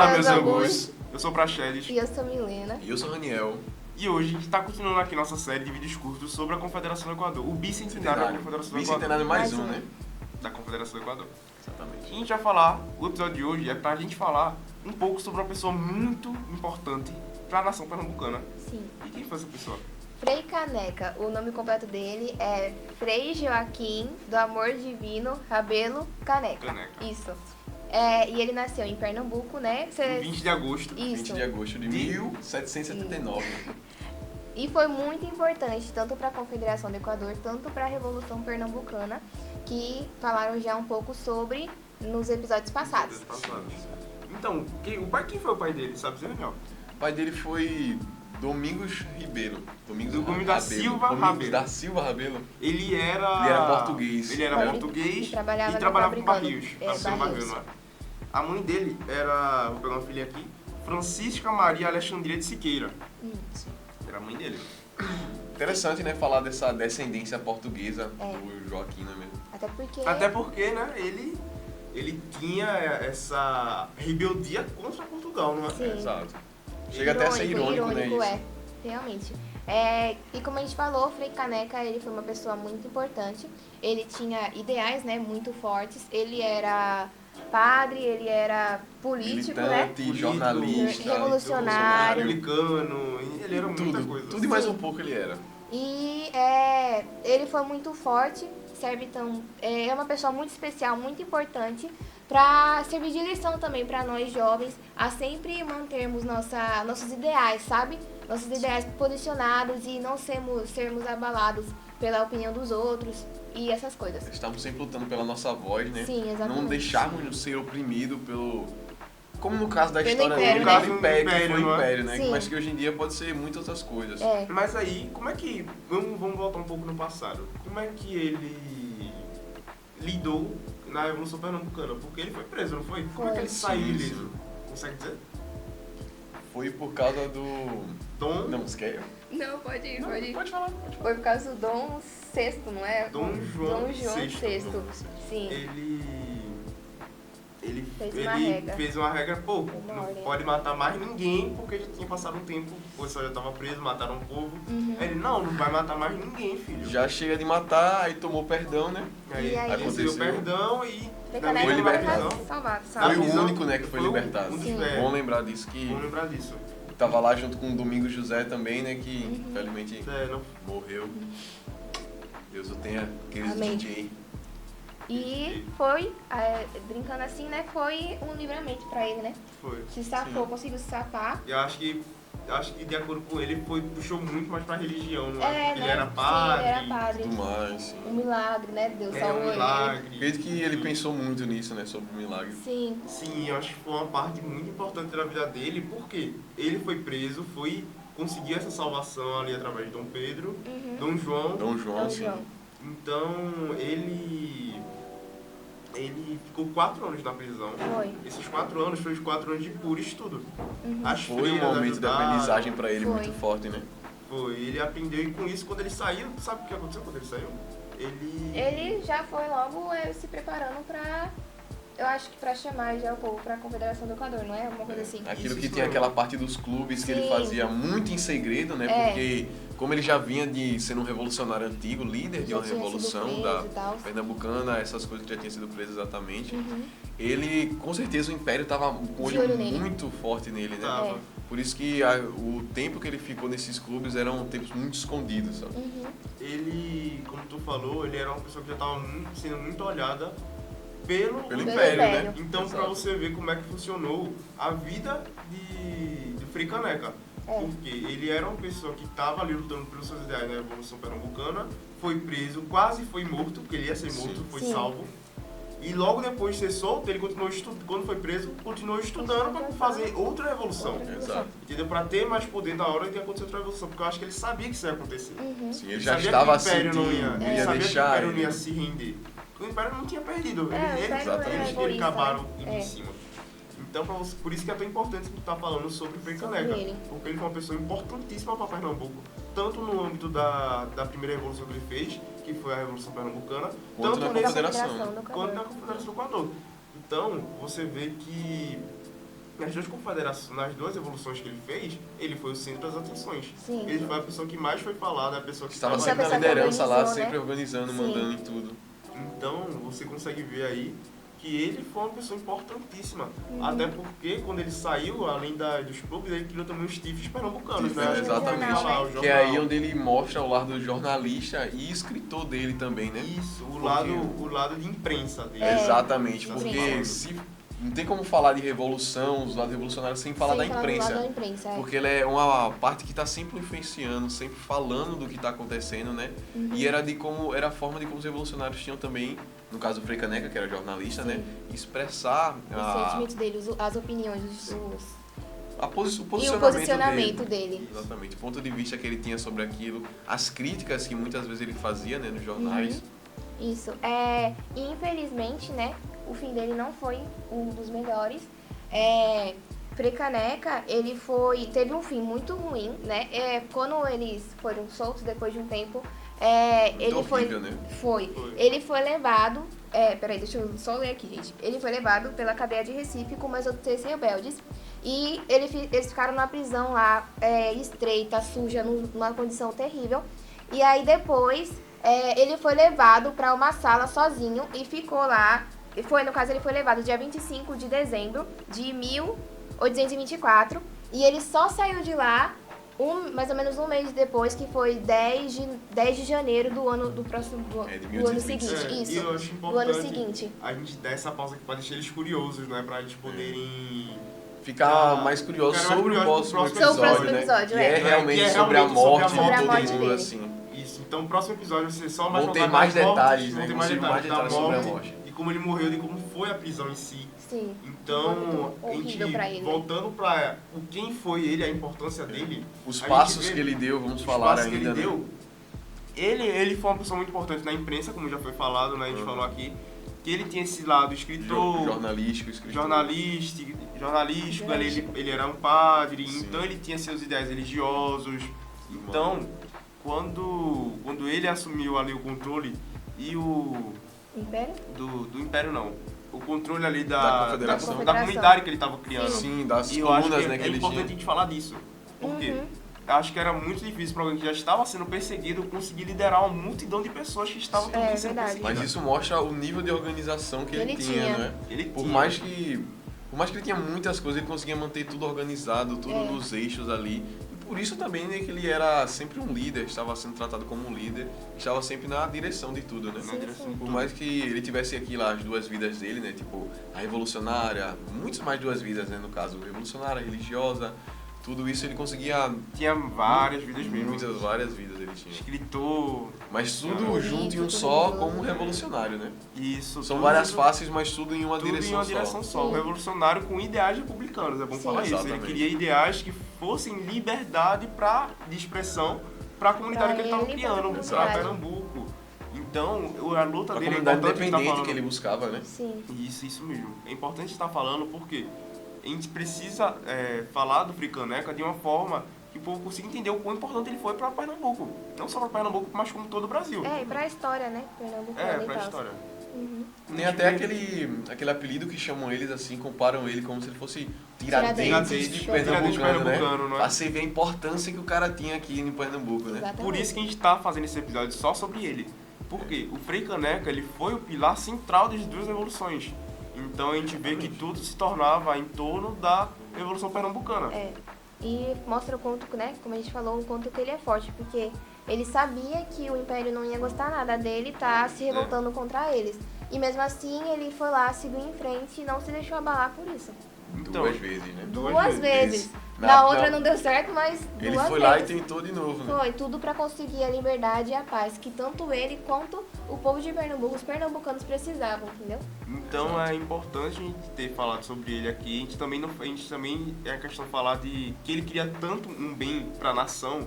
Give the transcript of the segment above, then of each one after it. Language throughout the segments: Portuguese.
Fala, meus Angus. angus. Eu sou o Praxedes. E eu sou Milena. E eu sou o Raniel. E hoje a gente está continuando aqui nossa série de vídeos curtos sobre a Confederação do Equador. O bicentenário da Confederação do Equador. Bicentenário mais um, né? Da Confederação do Equador. Exatamente. E a gente vai falar, o episódio de hoje é pra gente falar um pouco sobre uma pessoa muito importante para a nação pernambucana. Sim. E quem foi essa pessoa? Frei Caneca. O nome completo dele é Frei Joaquim do Amor Divino Rabelo Caneca. Caneca. Isso. E ele nasceu em Pernambuco, né? Em 20 de agosto. Isso. 20 de agosto de 1779. E foi muito importante, tanto para a Confederação do Equador, tanto para a Revolução Pernambucana, que falaram já um pouco sobre nos episódios passados. Então, quem foi o pai dele, sabe dizer, Daniel? O pai dele foi Domingos Ribeiro. Domingos da Silva Rabelo. Da Silva Rabelo. Ele era português. Ele era português E trabalhava com no barris. fabricando, barris. Não é? A mãe dele era, vou pegar uma filha aqui, Francisca Maria Alexandria de Siqueira. Era a mãe dele. Interessante, né? Falar dessa descendência portuguesa do Joaquim, não é mesmo? Até porque... né, ele tinha essa rebeldia contra Portugal, não é? Sim. Exato. Chega até a ser irônico, né? Isso. Realmente. E como a gente falou, Frei Caneca, ele foi uma pessoa muito importante. Ele tinha ideais, né, muito fortes. Ele era padre, ele era político, militante, né? jornalista, revolucionário, republicano, ele era muita coisa. Tudo e mais um pouco ele era. E ele foi muito forte, serve então, é uma pessoa muito especial, muito importante, para servir de lição também para nós jovens, a sempre mantermos nossos ideais, sabe? Nossos ideais posicionados e não sermos abalados pela opinião dos outros e essas coisas. Estamos sempre lutando pela nossa voz, né? Sim, exatamente. Não deixarmos de ser oprimido pelo... Como no caso da Pelo história império, dele, né? pelo império, que foi o império, né? Sim. Mas que hoje em dia pode ser muitas outras coisas. Mas aí, como é que... Vamos voltar um pouco no passado. Como é que ele lidou na Revolução Pernambucana? Porque ele foi preso, não foi? Como é que ele saiu ileso? Consegue dizer? Foi por causa do... Dom... Não, você quer? Não, pode ir. Pode falar. Foi por causa do Dom VI, não é? Dom João VI. Sim. Ele Fez fez uma regra, não ordem. pode matar mais ninguém, porque já tinha passado um tempo, o pessoal já estava preso, mataram o povo. Aí ele, não vai matar mais ninguém, filho. Já chega de matar, aí tomou perdão, né? Aí aconteceu o perdão e... Foi libertado. Foi o único, né, que foi Foi libertado. Bom lembrar disso, que Vamos lembrar disso. tava lá junto com o Domingos José também, né, que infelizmente Não. morreu. Deus o tenha, querido Amém. DJ. E foi, brincando assim, né? Foi um livramento pra ele, né? Foi. Se safou, conseguiu se safar. Eu acho que de acordo com ele, puxou muito mais pra religião, não é? Porque né? ele era padre. Sim, ele era padre. Tudo mais, sim. Um milagre, né? Deus Um salvou ele. milagre. Acredito que ele pensou muito nisso, né, sobre o milagre. Sim. Sim, eu acho que foi uma parte muito importante da vida dele, porque ele foi preso, conseguiu essa salvação ali através de Dom Pedro, Dom João. Dom João, Dom sim. João. Então, ele ficou 4 anos na prisão. Foi. Esses 4 anos foram os 4 anos de puro estudo. As Foi um freiras momento de ajudaram. aprendizagem pra ele Foi. muito forte, né? Foi, ele aprendeu e com isso, quando ele saiu, sabe o que aconteceu quando ele saiu? Ele já foi logo se preparando pra... Eu acho que pra chamar já o povo pra Confederação do Equador, não é? Alguma coisa assim. Aquilo Isso que foi. tem aquela parte dos clubes que ele Sim. fazia muito em segredo, né? Porque como ele já vinha de ser um revolucionário antigo, líder de Já uma tinha sido revolução preso da e tal. pernambucana, essas coisas que já tinha sido preso exatamente, ele, com certeza, o Império tava com o De olho olho nele. muito forte nele, né? Tava. Por isso que o tempo que ele ficou nesses clubes eram tempos muito escondidos, sabe? Ele, como tu falou, ele era uma pessoa que já estava sendo muito olhada pelo Império, Império. né? Então, Exato. pra você ver como é que funcionou a vida de Frei Caneca. Porque ele era uma pessoa que estava ali lutando pelos seus ideais na Revolução Pernambucana, foi preso, quase foi morto, porque ele ia ser morto, foi Sim. salvo. E logo depois de ser solto, ele continuou quando foi preso, continuou estudando para fazer outra revolução. Exato. Entendeu? Para ter mais poder na hora de acontecer outra revolução, porque eu acho que ele sabia que isso ia acontecer. Sim, ele já Sabia estava que o Império sentindo, não ia, não ele ia sabia deixar que o Império não ele. ia se render. Porque o Império não tinha perdido. O Império Eles era que egoísta, acabaram né? em cima. Então, por isso que é tão importante que tu tá falando sobre o Frei Sobre Caneca. ele. Porque ele foi uma pessoa importantíssima para Pernambuco. Tanto no âmbito da primeira revolução que ele fez, que foi a Revolução Pernambucana, Quanto tanto na nesse Confederação. do Equador. quanto na Confederação do Equador. Então, você vê que nas duas confederações, nas duas evoluções que ele fez, ele foi o centro das atenções. Sim. Ele foi a pessoa que mais foi falada, a pessoa que Estava Essa sempre na pessoa que liderança lá, organizou, sempre né? organizando, Sim. mandando em tudo. Então, você consegue ver aí que ele foi uma pessoa importantíssima. Até porque, quando ele saiu, além dos clubes, ele criou também os TIFs pernambucanos, TIFs, né? né? Exatamente. Falar, o Que é aí jornal. onde ele mostra o lado jornalista e escritor dele também, né? Isso, o Porque- lado de imprensa dele. Exatamente, de porque imprensa. se não tem como falar de revolução, os lados revolucionários, sem falar da Sem falar do imprensa. lado da imprensa, é. Porque ela é uma parte que está sempre influenciando, sempre falando do que está acontecendo, né? E era a forma de como os revolucionários tinham também, no caso do Frei Caneca, que era jornalista, Sim. né? Expressar Os sentimentos dele, as opiniões, o e o posicionamento dele. Exatamente, o ponto de vista que ele tinha sobre aquilo, as críticas que muitas vezes ele fazia, né, nos jornais. Isso. E infelizmente, né, o fim dele não foi um dos melhores. Frei Caneca, teve um fim muito ruim, né? Quando eles foram soltos depois de um tempo, ele horrível, né? Ele foi levado. Peraí, deixa eu só ler aqui, gente. Ele foi levado pela cadeia de Recife com mais outros 3 rebeldes. E eles ficaram na prisão lá, estreita, suja, numa condição terrível. E aí depois ele foi levado para uma sala sozinho e ficou lá. No caso, ele foi levado dia 25 de dezembro de 1824. E ele só saiu de lá mais ou menos um mês depois, que foi 10 de janeiro do ano de do ano seguinte. 1826. Isso, E eu acho do ano importante seguinte. a gente dar essa pausa aqui pra deixar eles curiosos, né? Pra eles poderem... Ficar mais curioso Ficar mais sobre o curioso próximo pro próximo episódio, né? episódio, Que é realmente Que é sobre a realmente sobre morte a morte de todo mundo, dele. assim. Isso, então o próximo episódio vai ser só mais Vão ter focado mais nas mortes, detalhes, vão né? ter Vão mais ser mais detalhes da detalhes sobre a morte, morte. de como ele morreu, de como foi a prisão em si. Sim. Então, Muito a gente, horrível pra ele, né? voltando pra quem foi ele, a importância dele, Os a passos gente vê que ele deu, vamos os falar passos ainda, que ele né? deu. Ele foi uma pessoa muito importante na imprensa, como já foi falado, né? A gente falou aqui, que ele tinha esse lado escritor, Jornalístico, escritor. jornalístico, ele era um padre, Sim. então ele tinha seus ideais religiosos. Então, quando ele assumiu ali o controle e Império? do Império não, o controle ali Da Confederação. da comunidade que ele estava criando. Sim, das E eu acho colunas, que né, que é ele importante tinha. a gente falar disso. Por quê? Eu acho que era muito difícil para alguém que já estava sendo perseguido conseguir liderar uma multidão de pessoas que estavam também sendo verdade. perseguidas. Mas isso mostra o nível de organização que ele Ele tinha, tinha. né? Ele Por tinha. mais que ele tinha muitas coisas, ele conseguia manter tudo organizado, tudo nos eixos ali. E por isso também, né, que ele era sempre um líder, estava sendo tratado como um líder, estava sempre na direção de tudo, né? Na direção de Por tudo. mais que ele tivesse aqui lá as duas vidas dele, né? Tipo, a revolucionária, muitas mais duas vidas, né, no caso, revolucionária, religiosa, tudo isso ele conseguia, Tinha várias vidas mesmo. várias vidas ele tinha. Escritor, Mas tudo Político, junto em um tudo só, religioso, como um revolucionário, né? isso. São tudo várias isso- faces, mas tudo em uma tudo direção em uma só. direção só. Sim. Um revolucionário com ideais republicanos, é bom Sim. falar isso. Ele Exatamente. queria ideais que fossem liberdade de expressão para a comunidade Pra ele estava ele e pra criando, para comunidade. Pernambuco. Então, a luta A dele é comunidade importante estar independente falando. que ele buscava, né? Sim. Isso mesmo. É importante estar falando porque a gente precisa falar do Frei Caneca de uma forma que o povo consiga entender o quão importante ele foi para Pernambuco. Não só para Pernambuco, mas como todo o Brasil. E pra história, né? Pernambuco Para e a tal. história. Tem até aquele apelido que chamam eles assim, comparam ele como se ele fosse Tiradentes Tiradentes de de Pernambucano, Pernambucano, né? né? Pra você ver a importância que o cara tinha aqui em Pernambuco, né? Exatamente. Por isso que a gente está fazendo esse episódio só sobre ele. Porque o Frei Caneca ele foi o pilar central das duas revoluções. Então a gente vê que tudo se tornava em torno da Revolução Pernambucana. E mostra o quanto, né? Como a gente falou, o quanto que ele é forte, porque ele sabia que o Império não ia gostar nada dele tá se revoltando contra eles. E mesmo assim, ele foi lá, seguiu em frente e não se deixou abalar por isso. Então, Duas vezes, né? Duas vezes. Na- Na outra na- não deu certo, mas Ele duas foi lá e vezes. tentou de novo, né? Foi tudo pra conseguir a liberdade e a paz que tanto ele quanto o povo de Pernambuco, os pernambucanos precisavam, entendeu? Então é importante a gente ter falado sobre ele aqui. A gente também é a questão de falar de que ele queria tanto um bem para a nação,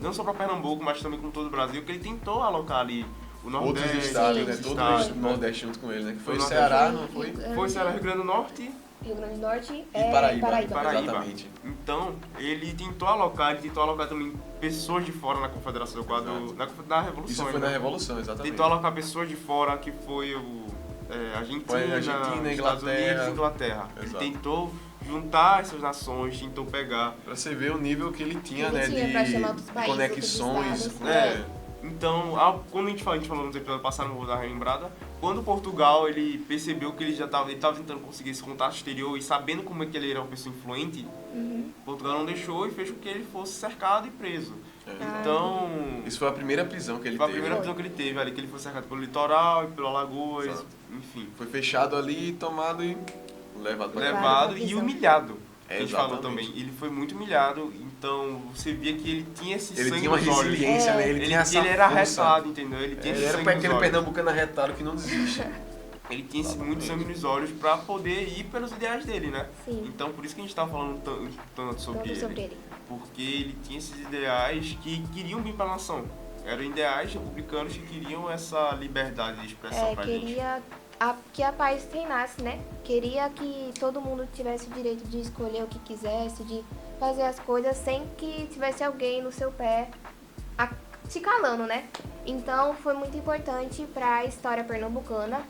não só para Pernambuco, mas também com todo o Brasil, que ele tentou alocar ali o Nordeste, Outros estados, né? outros Todos estados, os né? Nordeste junto com ele, né? Que foi o Foi Ceará, Nordeste. não foi? Foi Ceará, Rio Grande do Norte Rio Grande do Norte E Paraíba. Paraíba. Exatamente. Então, ele tentou alocar também pessoas de fora na Confederação, na Revolução. Isso foi né? na Revolução, exatamente. Tentou alocar pessoas de fora, que foi Argentina, Foi Argentina, Estados Inglaterra. Unidos e Inglaterra. Ele Exato. tentou juntar essas nações, tentou pegar. Pra você ver o nível que ele tinha, né? Pra chamar outros De países, conexões. outros É. Então, quando a gente falou nos episódios passados, não vou dar uma relembrada, quando Portugal ele percebeu que ele estava tentando conseguir esse contato exterior e sabendo como é que ele era uma pessoa influente, Portugal não deixou e fez com que ele fosse cercado e preso. Então, Isso foi a primeira prisão que ele foi a teve. primeira prisão que ele teve ali, que ele foi cercado pelo litoral e pelo Alagoas, Exato. enfim. Foi fechado ali, tomado e levado pra Levado. Levado pra e prisão. humilhado. A gente falou Exatamente. também. Ele foi muito humilhado, então você via que ele tinha esse Ele sangue tinha uma nos olhos. resiliência, né? Ele tinha essa Ele era força. arretado, entendeu? Ele tinha Ele esse era sangue nos aquele olhos. pernambucano arretado que não desiste. Ele tinha muito sangue nos olhos pra poder ir pelos ideais dele, né? Sim. Então por isso que a gente tá falando tanto sobre Tanto ele. sobre ele. Porque ele tinha esses ideais que queriam vir pra nação. Eram ideais republicanos que queriam essa liberdade de expressão pra gente. Queria que a paz reinasse, né? Queria que todo mundo tivesse o direito de escolher o que quisesse, de fazer as coisas sem que tivesse alguém no seu pé te calando, né? Então foi muito importante para a história pernambucana.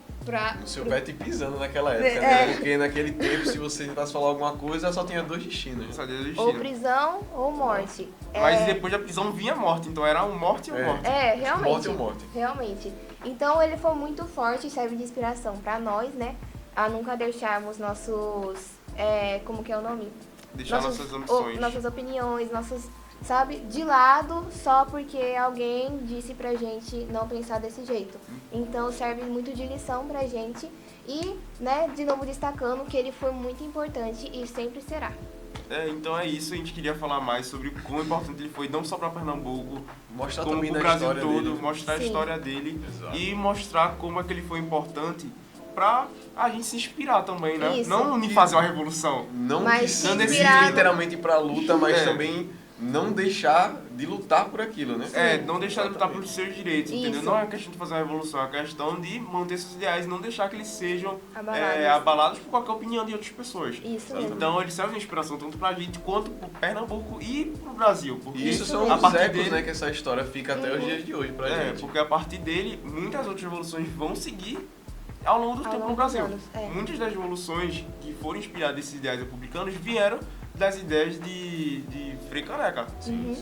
No seu pé te pisando naquela época, né? Porque naquele tempo, se você tentasse falar alguma coisa, só tinha dois destinos. Só Deus Ou destino. prisão ou morte. Mas depois da prisão vinha a morte, então era um morte ou morte. Realmente. Morte ou morte. Realmente. Então ele foi muito forte e serve de inspiração para nós, né? A nunca deixarmos nossos... como que é o nome? Deixar nossas ambições. Nossas opiniões, sabe, de lado só porque alguém disse pra gente não pensar desse jeito. Então serve muito de lição pra gente e, né, de novo destacando que ele foi muito importante e sempre será. Então é isso, a gente queria falar mais sobre quão importante ele foi, não só para Pernambuco, Mostrar como também pro da Brasil história todo, dele. mostrar a Sim. história dele. Exato. E mostrar como é que ele foi importante pra a gente se inspirar também, né? Isso. Não em fazer uma revolução. Não Mas que se não inspirar no- literalmente ir pra luta, mas É. também não deixar de lutar por aquilo, né? Não deixar de lutar pelos seus direitos, entendeu? Isso. Não é questão de fazer uma revolução, é questão de manter seus ideais e não deixar que eles sejam Abalados. abalados por qualquer opinião de outras pessoas. Isso mesmo. Então ele serve de inspiração tanto pra gente quanto pro Pernambuco e pro Brasil. Porque E isso Isso são mesmo. os a partir ecos, dele, né, que essa história fica até os dias de hoje pra gente. porque a partir dele, muitas outras revoluções vão seguir ao longo do Ao tempo longo no Brasil. dos anos, Muitas das revoluções que foram inspiradas nesses ideais republicanos vieram das ideias de Frei Caneca.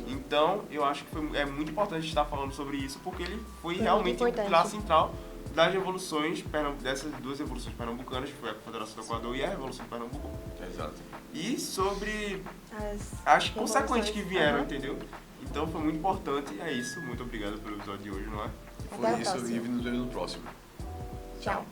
Então, eu acho que é muito importante estar falando sobre isso, porque ele foi Foi realmente muito o importante. pilar central das revoluções, dessas duas revoluções pernambucanas, que foi a Confederação do Equador e a Revolução de Pernambuco. Exato. E sobre As as consequências que vieram, Aham. entendeu? Então foi muito importante e é isso. Muito obrigado pelo episódio de hoje, não é? Até Foi a isso próxima. e nos vemos no próximo. Tchau.